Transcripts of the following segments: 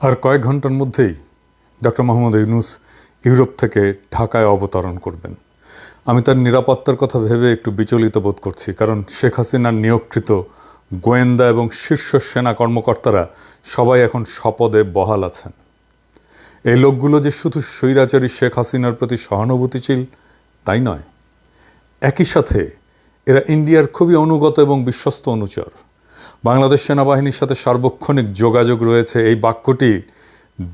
আর কয়েক ঘন্টার মধ্যেই ডক্টর মোহাম্মদ ইউনূস ইউরোপ থেকে ঢাকায় অবতরণ করবেন। আমি তার নিরাপত্তার কথা ভেবে একটু বিচলিত বোধ করছি, কারণ শেখ হাসিনার নিয়োগকৃত গোয়েন্দা এবং শীর্ষ সেনা কর্মকর্তারা সবাই এখন স্বপদে বহাল আছেন। এই লোকগুলো যে শুধু স্বৈরাচারী শেখ হাসিনার প্রতি সহানুভূতিশীল তাই নয়, একই সাথে এরা ইন্ডিয়ার খুবই অনুগত এবং বিশ্বস্ত অনুচর। বাংলাদেশ সেনাবাহিনীর সাথে সার্বক্ষণিক যোগাযোগ রয়েছে, এই বাক্যটি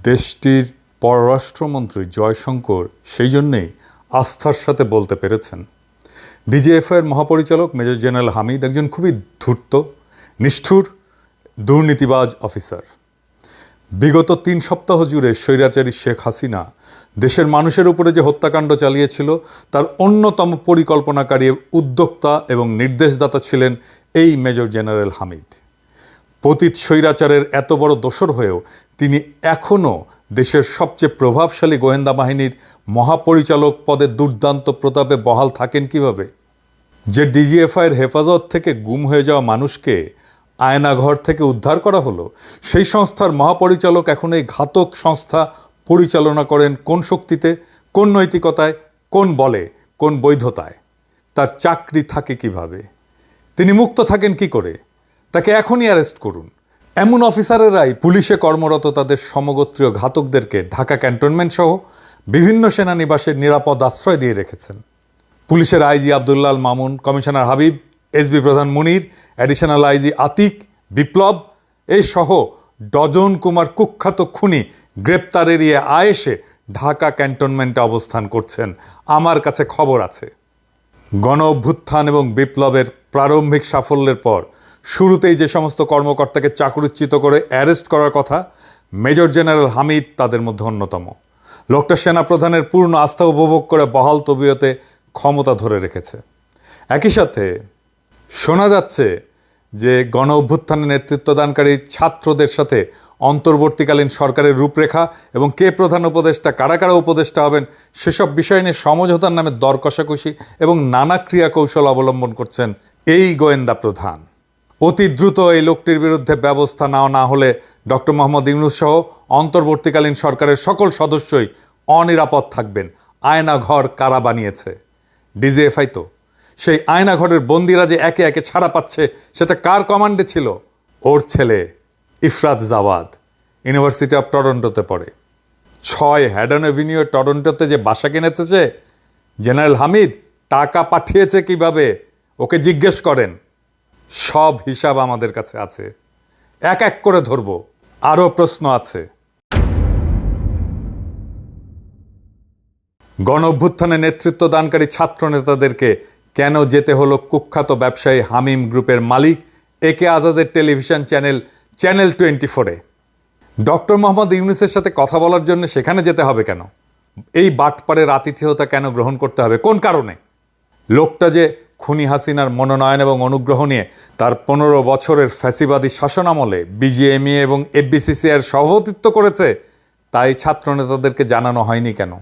দেশটির পররাষ্ট্রমন্ত্রী জয়শঙ্কর সেই জন্যেই আস্থার সাথে বলতে পেরেছেন। ডিজিএফআইয়ের মহাপরিচালক মেজর জেনারেল হামিদ একজন খুবই ধূর্ত, নিষ্ঠুর, দুর্নীতিবাজ অফিসার। বিগত 3 সপ্তাহ জুড়ে স্বৈরাচারী শেখ হাসিনা দেশের মানুষের উপরে যে হত্যাকাণ্ড চালিয়েছিল তার অন্যতম পরিকল্পনাকারী, উদ্যোক্তা এবং নির্দেশদাতা ছিলেন এই মেজর জেনারেল হামিদ। পতিত স্বৈরাচারের এত বড় দোসর হয়েও তিনি এখনও দেশের সবচেয়ে প্রভাবশালী গোয়েন্দা বাহিনীর মহাপরিচালক পদে দুর্দান্ত প্রতাপে বহাল থাকেন কিভাবে? যে ডিজিএফআইয়ের হেফাজত থেকে গুম হয়ে যাওয়া মানুষকে আয়নাঘর থেকে উদ্ধার করা হলো, সেই সংস্থার মহাপরিচালক এখন এই ঘাতক সংস্থা পরিচালনা করেন কোন শক্তিতে, কোন নৈতিকতায়, কোন বলে, কোন বৈধতায়? তার চাকরি থাকে কিভাবে? তিনি মুক্ত থাকেন কি করে? তাকে এখনই অ্যারেস্ট করুন। এমন অফিসারেরাই পুলিশে কর্মরত তাদের সমগোত্রীয় ঘাতকদেরকে ঢাকা ক্যান্টনমেন্ট সহ বিভিন্ন সেনানিবাসের নিরাপদ আশ্রয় দিয়ে রেখেছেন। পুলিশের IG Abdullah Al Mamun, commissioner Habib, SB প্রধান মুনির, অ্যাডিশনাল আইজি আতিক, বিপ্লব এই সহ ডজন কুমার কুখ্যাত খুনি গ্রেপ্তার এড়িয়ে আয়েসে ঢাকা ক্যান্টনমেন্টে অবস্থান করছেন। আমার কাছে খবর আছে, গণ অভ্যুত্থান এবং বিপ্লবের প্রারম্ভিক সাফল্যের পর শুরুতেই যে সমস্ত কর্মকর্তাকে চাকরিচ্যুত করে অ্যারেস্ট করার কথা, মেজর জেনারেল হামিদ তাদের মধ্যে অন্যতম। লোকটা সেনাপ্রধানের পূর্ণ আস্থা উপভোগ করে বহাল তবিয়তে ক্ষমতা ধরে রেখেছে। একই সাথে শোনা যাচ্ছে যে গণ অভ্যুত্থানে নেতৃত্বদানকারী ছাত্রদের সাথে অন্তর্বর্তীকালীন সরকারের রূপরেখা এবং কে প্রধান উপদেষ্টা, কারা কারা উপদেষ্টা হবেন সেসব বিষয় নিয়ে সমঝোতার নামে দর কষাকষি এবং নানা ক্রিয়া কৌশল অবলম্বন করছেন এই গোয়েন্দা প্রধান। অতি দ্রুত এই লোকটির বিরুদ্ধে ব্যবস্থা না হলে ডক্টর মোহাম্মদ ইউনূস সহ অন্তর্বর্তীকালীন সরকারের সকল সদস্যই অনিরাপদ থাকবেন। আয়নাঘর কারা বানিয়েছে? ডিজিএফআই তো। সেই আয়নাঘরের বন্দিরা যে একে একে ছাড়া পাচ্ছে সেটা কার কমান্ডে ছিল? ওর ছেলে ইফরাত জাওয়াদ ইউনিভার্সিটি অফ টরন্টোতে পড়ে। 6 হ্যাডন এভিনিউ টরন্টোতে যে বাসা কিনেছে সে, জেনারেল হামিদ টাকা পাঠিয়েছে কিভাবে ওকে জিজ্ঞেস করেন। সব হিসাব আমাদের কাছে আছে, এক এক করে ধরব। আরও প্রশ্ন আছে। গণ অভ্যুত্থানে নেতৃত্ব দানকারী ছাত্র নেতাদেরকে কেন যেতে হলো কুখ্যাত ব্যবসায়ী হামিম গ্রুপের মালিক একে আজাদের টেলিভিশন চ্যানেল 24-এ? ডক্টর মোহাম্মদ ইউনূসের সাথে কথা বলার জন্য সেখানে যেতে হবে কেন? এই বাটপাড়ের আতিথেয়তা কেন গ্রহণ করতে হবে? কোন কারণে? লোকটা যে খুনি হাসিনার মনোনয়ন এবং অনুগ্রহ নিয়ে তার 15 বছরের ফ্যাসিবাদী শাসনামলে বিজিএমইএ এবং এফবিসিসিআইয়ের সভাপতিত্ব করেছে, তাই ছাত্র নেতাদেরকে জানানো হয়নি কেন?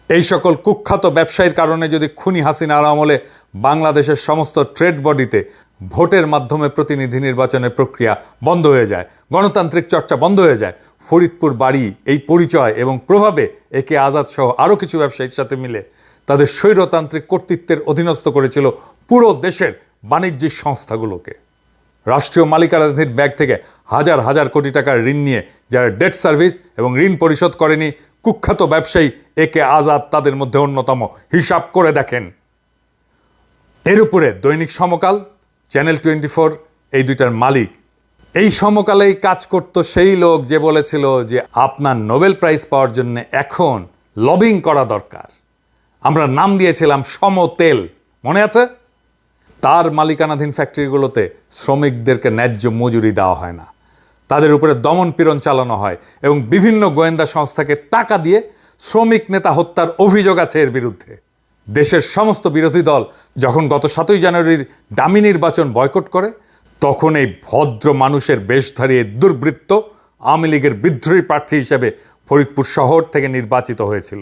এই সকল কুখ্যাত ব্যবসায়ীর কারণে যদি খুনি হাসিনার আমলে বাংলাদেশের সমস্ত ট্রেড বডিতে ভোটের মাধ্যমে প্রতিনিধি নির্বাচনের প্রক্রিয়া বন্ধ হয়ে যায়, গণতান্ত্রিক চর্চা বন্ধ হয়ে যায়, ফরিদপুর বাড়ি এই পরিচয় এবং প্রভাবে একে আজাদ সহ আরও কিছু ব্যবসায়ীর সাথে মিলে তাদের স্বৈরতান্ত্রিক কর্তৃত্বের অধীনস্থ করেছিল পুরো দেশের বাণিজ্যিক সংস্থাগুলোকে। রাষ্ট্রীয় মালিকানাধীন ব্যাংক থেকে হাজার হাজার কোটি টাকার ঋণ নিয়ে যারা ডেট সার্ভিস এবং ঋণ পরিশোধ করেনি, কুখ্যাত ব্যবসায়ী একে আজাদ তাদের মধ্যে অন্যতম। হিসাব করে দেখেন। এর উপরে দৈনিক সমকাল, চ্যানেল 24 এই দুইটার মালিক। এই সমকালেই কাজ করত সেই লোক যে বলেছিল যে আপনার নোবেল প্রাইজ পাওয়ার জন্য এখন লবিং করা দরকার। আমরা নাম দিয়েছিলাম সমতেল, মনে আছে? তার মালিকানাধীন ফ্যাক্টরিগুলোতে শ্রমিকদেরকে ন্যায্য মজুরি দেওয়া হয় না, তাদের উপরে দমন পীড়ন চালানো হয় এবং বিভিন্ন গোয়েন্দা সংস্থাকে টাকা দিয়ে শ্রমিক নেতা হত্যার অভিযোগ আছে এর বিরুদ্ধে। দেশের সমস্ত বিরোধী দল যখন গত 7ই জানুয়ারির ডামি নির্বাচন বয়কট করে, তখন এই ভদ্র মানুষের বেশধারী দুর্বৃত্ত আওয়ামী লীগের বিদ্রোহী প্রার্থী হিসেবে ফরিদপুর শহর থেকে নির্বাচিত হয়েছিল।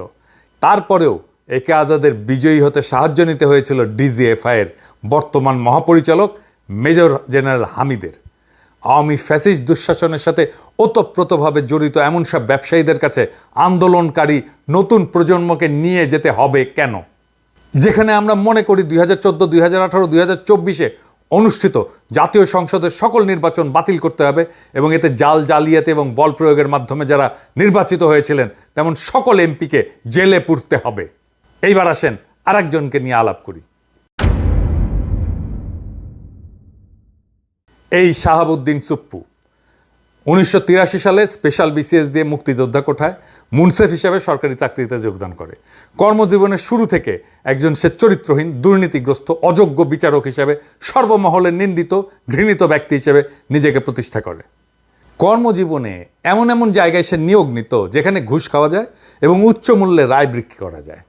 তারপরেও একে আজাদের বিজয়ী হতে সাহায্য নিতে হয়েছিল ডিজিএফআইয়ের বর্তমান মহাপরিচালক মেজর জেনারেল হামিদের। আওয়ামী ফ্যাসিস্ট দুঃশাসনের সাথে ওতপ্রোতভাবে জড়িত এমন সব ব্যবসায়ীদের কাছে আন্দোলনকারী নতুন প্রজন্মকে নিয়ে যেতে হবে কেন? যেখানে আমরা মনে করি 2014, 2018, 2024-এ অনুষ্ঠিত জাতীয় সংসদের সকল নির্বাচন বাতিল করতে হবে এবং এতে জালিয়াতি এবং বল প্রয়োগের মাধ্যমে যারা নির্বাচিত হয়েছিলেন তেমন সকল এমপিকে জেলে পুরতে হবে। এইবার আসেন আরেকজনকে নিয়ে আলাপ করি। এই শাহাবুদ্দিন চুপ্পু 1983 সালে স্পেশাল বিসিএস দিয়ে মুক্তিযোদ্ধা কোঠায় মুনসেফ হিসেবে সরকারি চাকরিতে যোগদান করে। কর্মজীবনের শুরু থেকে একজন সে চরিত্রহীন, দুর্নীতিগ্রস্ত, অযোগ্য বিচারক হিসেবে সর্বমহলে নিন্দিত, ঘৃণিত ব্যক্তি হিসেবে নিজেকে প্রতিষ্ঠা করে। কর্মজীবনে এমন এমন জায়গায় সে নিয়োগ নিত যেখানে ঘুষ খাওয়া যায় এবং উচ্চ মূল্যে রায় বিক্রি করা যায়।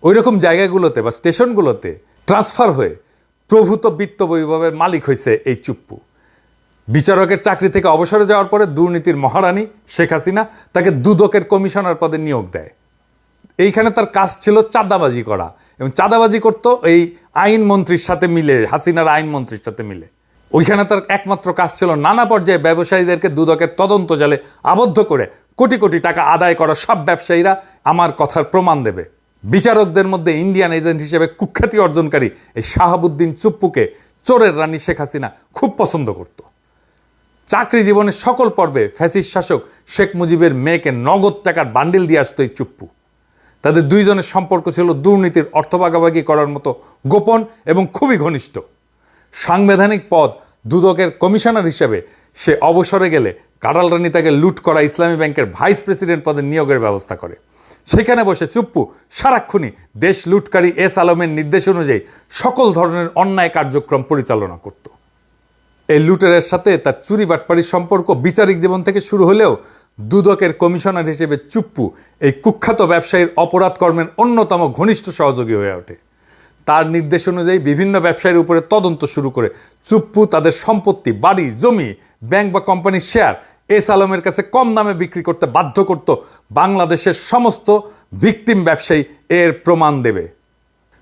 ওই রকম জায়গাগুলোতে বা স্টেশনগুলোতে ট্রান্সফার হয়ে প্রভূত বিত্ত বৈভবের মালিক হয়েছে এই চুপ্পু। বিচারকের চাকরি থেকে অবসরে যাওয়ার পরে দুর্নীতির মহারানী শেখ হাসিনা তাকে দুদকের কমিশনার পদে নিয়োগ দেয়। এইখানে তার কাজ ছিল চাঁদাবাজি করা এবং চাঁদাবাজি করত এই আইনমন্ত্রীর সাথে মিলে, হাসিনার আইনমন্ত্রীর সাথে মিলে। ওইখানে তার একমাত্র কাজ ছিল নানা পর্যায়ে ব্যবসায়ীদেরকে দুদকের তদন্ত জালে আবদ্ধ করে কোটি কোটি টাকা আদায় করা সব ব্যবসায়ীরা আমার কথার প্রমাণ দেবে। বিচারকদের মধ্যে ইন্ডিয়ান এজেন্ট হিসেবে কুখ্যাতি অর্জনকারী এই শাহাবুদ্দিন চুপ্পুকে চোরের রানী শেখ হাসিনা খুব পছন্দ করত। চাকরি জীবনের সকল পর্বে ফ্যাসিস্ট শাসক শেখ মুজিবের মেয়েকে নগদ টাকার বান্ডিল দিয়ে আসতো এই চুপ্পু। তাদের দুইজনের সম্পর্ক ছিল দুর্নীতির অর্থ ভাগাভাগি করার মতো গোপন এবং খুবই ঘনিষ্ঠ। সাংবিধানিক পদ দুদকের কমিশনার হিসেবে সে অবসরে গেলে কাঁড়াল রানী তাকে লুট করা ইসলামী ব্যাংকের ভাইস প্রেসিডেন্ট পদে নিয়োগের ব্যবস্থা করে। সেখানে বসে চুপ্পু সারাক্ষণই দেশ লুটকারী এস আলমের নির্দেশ অনুযায়ী সকল ধরনের অন্যায় কার্যক্রম পরিচালনা করত। এই লুটেরের সাথে তার চুরি বাটপাড়ির সম্পর্ক বিচারিক জীবন থেকে শুরু হলেও দুদকের কমিশনার হিসেবে চুপ্পু এই কুখ্যাত ব্যবসায়ীর অপরাধ কর্মের অন্যতম ঘনিষ্ঠ সহযোগী হয়ে ওঠে। তার নির্দেশ অনুযায়ী বিভিন্ন ব্যবসায়ীর উপরে তদন্ত শুরু করে চুপ্পু তাদের সম্পত্তি, বাড়ি, জমি, ব্যাংক বা কোম্পানির শেয়ার এস আলমের কাছে কম দামে বিক্রি করতে বাধ্য করত। বাংলাদেশের সমস্ত ভিকটিম ব্যবসায়ী এর প্রমাণ দেবে।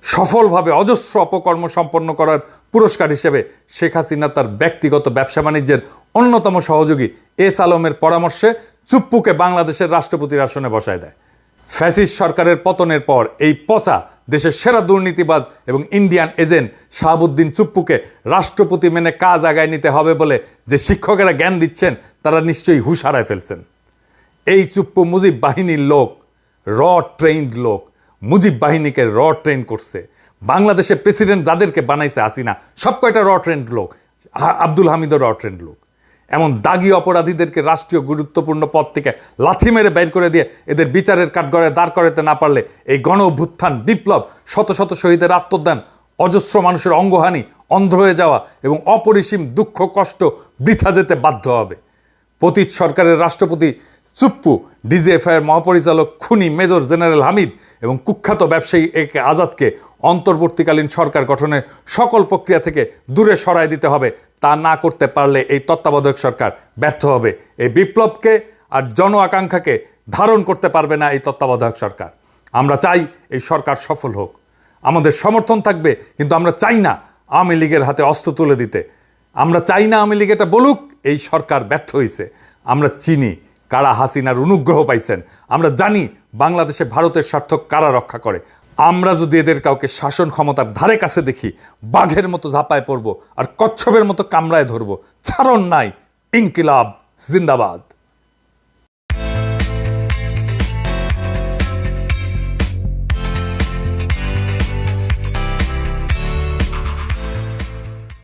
সফলভাবে অজস্র অপকর্ম সম্পন্ন করার পুরস্কার হিসেবে শেখ হাসিনা তার ব্যক্তিগত ব্যবসা বাণিজ্যের অন্যতম সহযোগী এস আলমের পরামর্শে চুপ্পুকে বাংলাদেশের রাষ্ট্রপতির আসনে বসায় দেয়। ফ্যাসিস্ট সরকারের পতনের পর এই পচা দেশের সেরা দুর্নীতিবাজ এবং ইন্ডিয়ান এজেন্ট শাহাবুদ্দিন চুপ্পুকে রাষ্ট্রপতি মেনে কাজ আগায় নিতে হবে বলে যে শিক্ষকেরা জ্ঞান দিচ্ছেন তারা নিশ্চয়ই হুঁশ হারায় ফেলছেন। এই চুপ্পু মুজিব বাহিনীর লোক, র ট্রেইনড লোক। মুজিব বাহিনীকে র ট্রেন করছে। বাংলাদেশের প্রেসিডেন্ট যাদেরকে বানাইছে হাসিনা সব কয়টা র ট্রেন্ড লোক। আব্দুল হামিদও র ট্রেন্ড লোক। এমন দাগি অপরাধীদেরকে রাষ্ট্রীয় গুরুত্বপূর্ণ পদ থেকে লাথি মেরে বের করে দিয়ে এদের বিচারের কাঠগড়ায় দাঁড় করাতে না পারলে এই গণ অভ্যুত্থান, বিপ্লব, শত শত শহীদের আত্মদান, অজস্র মানুষের অঙ্গহানি, অন্ধ হয়ে যাওয়া এবং অপরিসীম দুঃখ কষ্ট বৃথা যেতে বাধ্য হবে। পতিত সরকারের রাষ্ট্রপতি চুপ্পু, ডিজিএফআইয়ের মহাপরিচালক খুনি মেজর জেনারেল হামিদ এবং কুখ্যাত ব্যবসায়ী একে আজাদকে অন্তর্বর্তীকালীন সরকার গঠনের সকল প্রক্রিয়া থেকে দূরে সরায় দিতে হবে। তা না করতে পারলে এই তত্ত্বাবধায়ক সরকার ব্যর্থ হবে। এই বিপ্লবকে আর জন আকাঙ্ক্ষাকে ধারণ করতে পারবে না এই তত্ত্বাবধায়ক সরকার। আমরা চাই এই সরকার সফল হোক, আমাদের সমর্থন থাকবে, কিন্তু আমরা চাই না আওয়ামী লীগের হাতে অস্ত্র তুলে দিতে। আমরা চাই না আওয়ামী লীগ এটা বলুক এই সরকার ব্যর্থ হয়েছে। আমরা চিনি কারা হাসিনার অনুগ্রহ পাইছেন। আমরা জানি বাংলাদেশে ভারতের স্বার্থ কারা রক্ষা করে। আমরা যদি এদের কাউকে শাসন ক্ষমতার ধারে কাছে দেখি, বাঘের মতো ঝাঁপায় পড়ব আর কচ্ছপের মতো কামড়ায় ধরব। ছাড়ন নাই। ইনকিলাব জিন্দাবাদ।